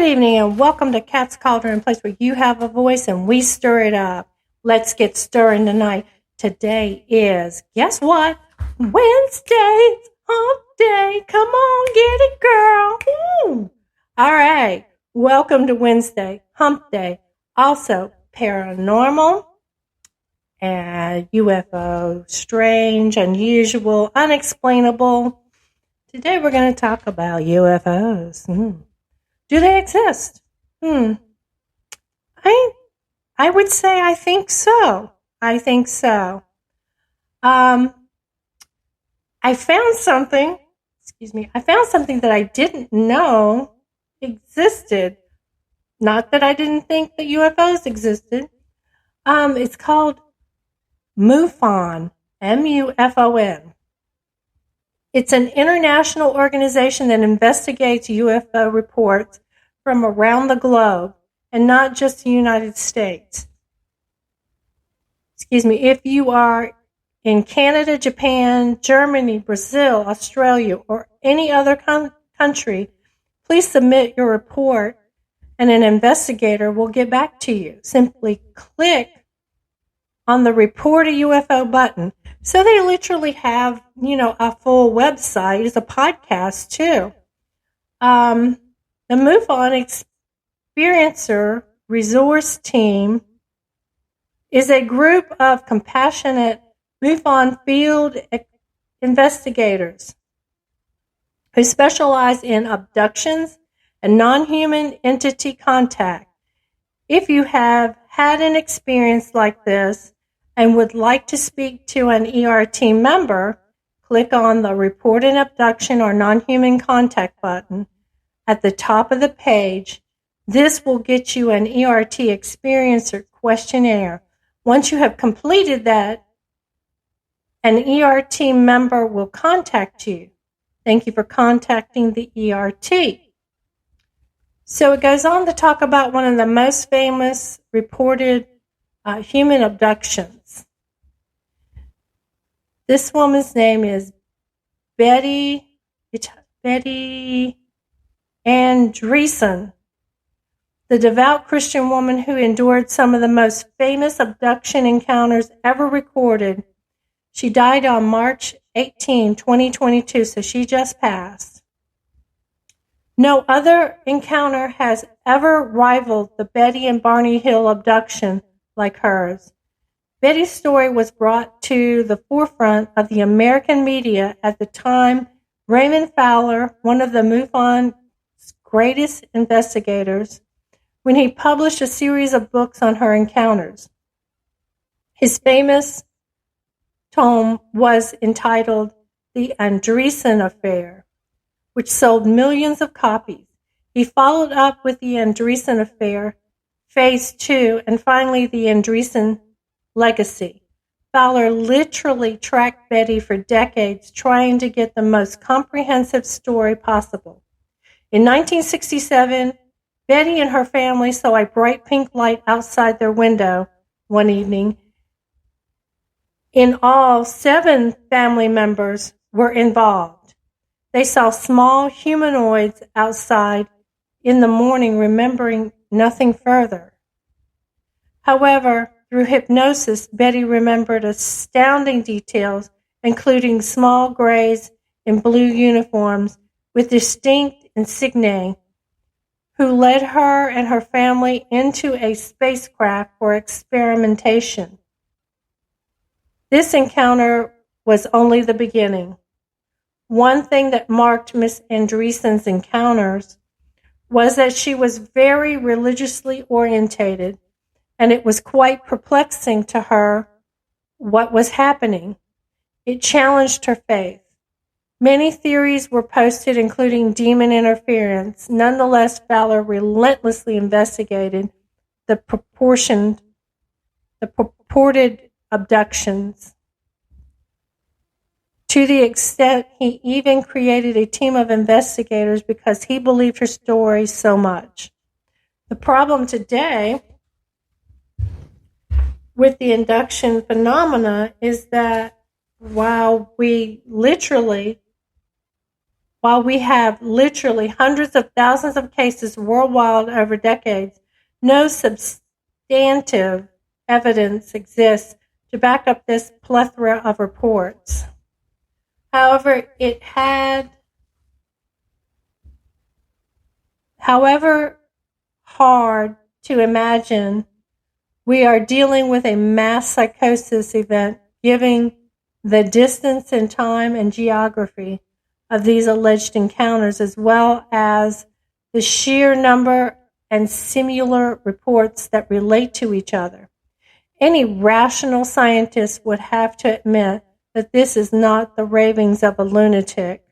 Good evening and welcome to Cat's Cauldron, a place where you have a voice and we stir it up. Let's get stirring tonight. Today is, guess what? Wednesday, hump day. Come on, get it, girl. Ooh. All right. Welcome to Wednesday, hump day. Also, paranormal and UFO, strange, unusual, unexplainable. Today we're going to talk about UFOs. Do they exist? I would say I think so. I found something that I didn't know existed. Not that I didn't think that UFOs existed. It's called MUFON, MUFON. It's an international organization that investigates UFO reports from around the globe and not just the United States. If you are in Canada, Japan, Germany, Brazil, Australia, or any other country, please submit your report and an investigator will get back to you. Simply click on the Report a UFO button. So they literally have, a full website. It's a podcast too. The MUFON Experiencer Resource Team is a group of compassionate MUFON field investigators who specialize in abductions and non-human entity contact. If you have had an experience like this and would like to speak to an ERT member, click on the Report an Abduction or Non-Human Contact button at the top of the page. This will get you an ERT Experiencer questionnaire. Once you have completed that, an ERT member will contact you. Thank you for contacting the ERT. So it goes on to talk about one of the most famous reported human abductions. This woman's name is Betty Andreessen, the devout Christian woman who endured some of the most famous abduction encounters ever recorded. She died on March 18, 2022, so she just passed. No other encounter has ever rivaled the Betty and Barney Hill abduction like hers. Betty's story was brought to the forefront of the American media at the time. Raymond Fowler, one of the MUFON's greatest investigators, when he published a series of books on her encounters. His famous tome was entitled The Andreessen Affair, which sold millions of copies. He followed up with The Andreessen Affair, Phase 2, and finally The Andreessen Legacy. Fowler literally tracked Betty for decades, trying to get the most comprehensive story possible. In 1967, Betty and her family saw a bright pink light outside their window one evening. In all, 7 family members were involved. They saw small humanoids outside in the morning, remembering nothing further. However, through hypnosis, Betty remembered astounding details, including small grays in blue uniforms with distinct insignia, who led her and her family into a spacecraft for experimentation. This encounter was only the beginning. One thing that marked Miss Andreessen's encounters was that she was very religiously orientated, and it was quite perplexing to her what was happening. It challenged her faith. Many theories were posted, including demon interference. Nonetheless, Fowler relentlessly investigated the purported abductions, to the extent he even created a team of investigators because he believed her story so much. The problem today with the abduction phenomena is that while we literally While we have literally hundreds of thousands of cases worldwide over decades, no substantive evidence exists to back up this plethora of reports. However hard to imagine, we are dealing with a mass psychosis event, given the distance in time and geography of these alleged encounters, as well as the sheer number and similar reports that relate to each other. Any rational scientist would have to admit that this is not the ravings of a lunatic.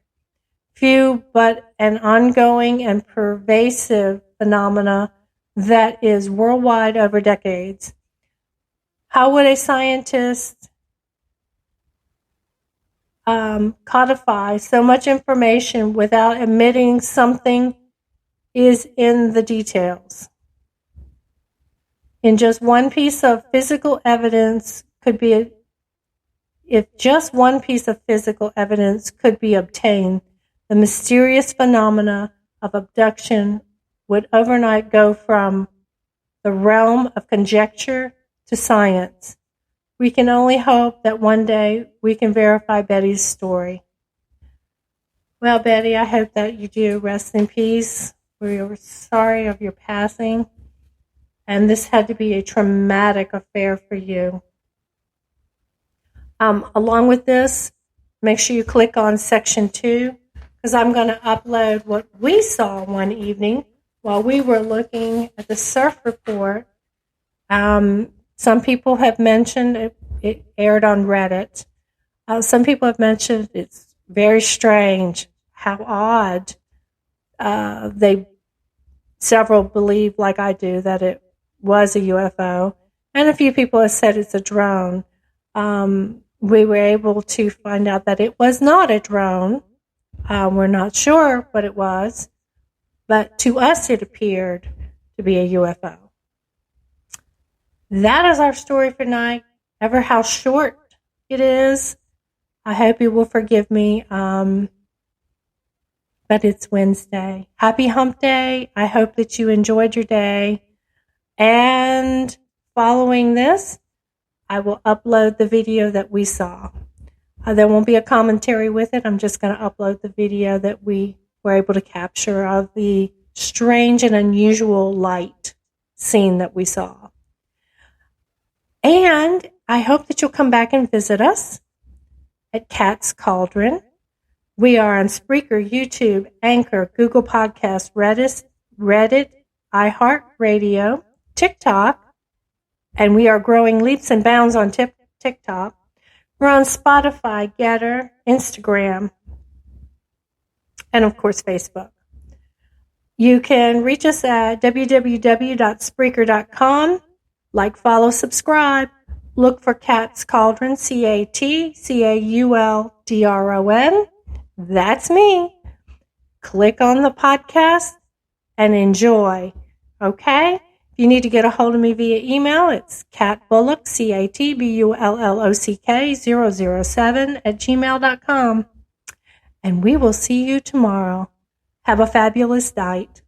Few, but an ongoing and pervasive phenomena that is worldwide over decades. How would a scientist codify so much information without admitting something is in the details? In just one piece of physical evidence if just one piece of physical evidence could be obtained, the mysterious phenomena of abduction would overnight go from the realm of conjecture to science. We can only hope that one day we can verify Betty's story. Well, Betty, I hope that you do rest in peace. We are sorry of your passing, and this had to be a traumatic affair for you. Along with this, make sure you click on section 2, because I'm going to upload what we saw one evening while we were looking at the surf report. Some people have mentioned it aired on Reddit. Some people have mentioned it's very strange, how odd. Several believe, like I do, that it was a UFO. And a few people have said it's a drone. We were able to find out that it was not a drone. We're not sure what it was. But to us, it appeared to be a UFO. That is our story for tonight. Ever how short it is, I hope you will forgive me. But it's Wednesday. Happy Hump Day. I hope that you enjoyed your day. And following this, I will upload the video that we saw. There won't be a commentary with it. I'm just going to upload the video that we were able to capture of the strange and unusual light scene that we saw. And I hope that you'll come back and visit us at Cat's Cauldron. We are on Spreaker, YouTube, Anchor, Google Podcasts, Reddit, iHeartRadio, TikTok, and we are growing leaps and bounds on TikTok. We're on Spotify, Getter, Instagram, and of course Facebook. You can reach us at www.spreaker.com. Like, follow, subscribe. Look for Cat's Cauldron, CATCAULDRON. That's me. Click on the podcast and enjoy. Okay? If you need to get a hold of me via email, it's catbullock, CATBULLOCK 007 at gmail.com. And we will see you tomorrow. Have a fabulous night.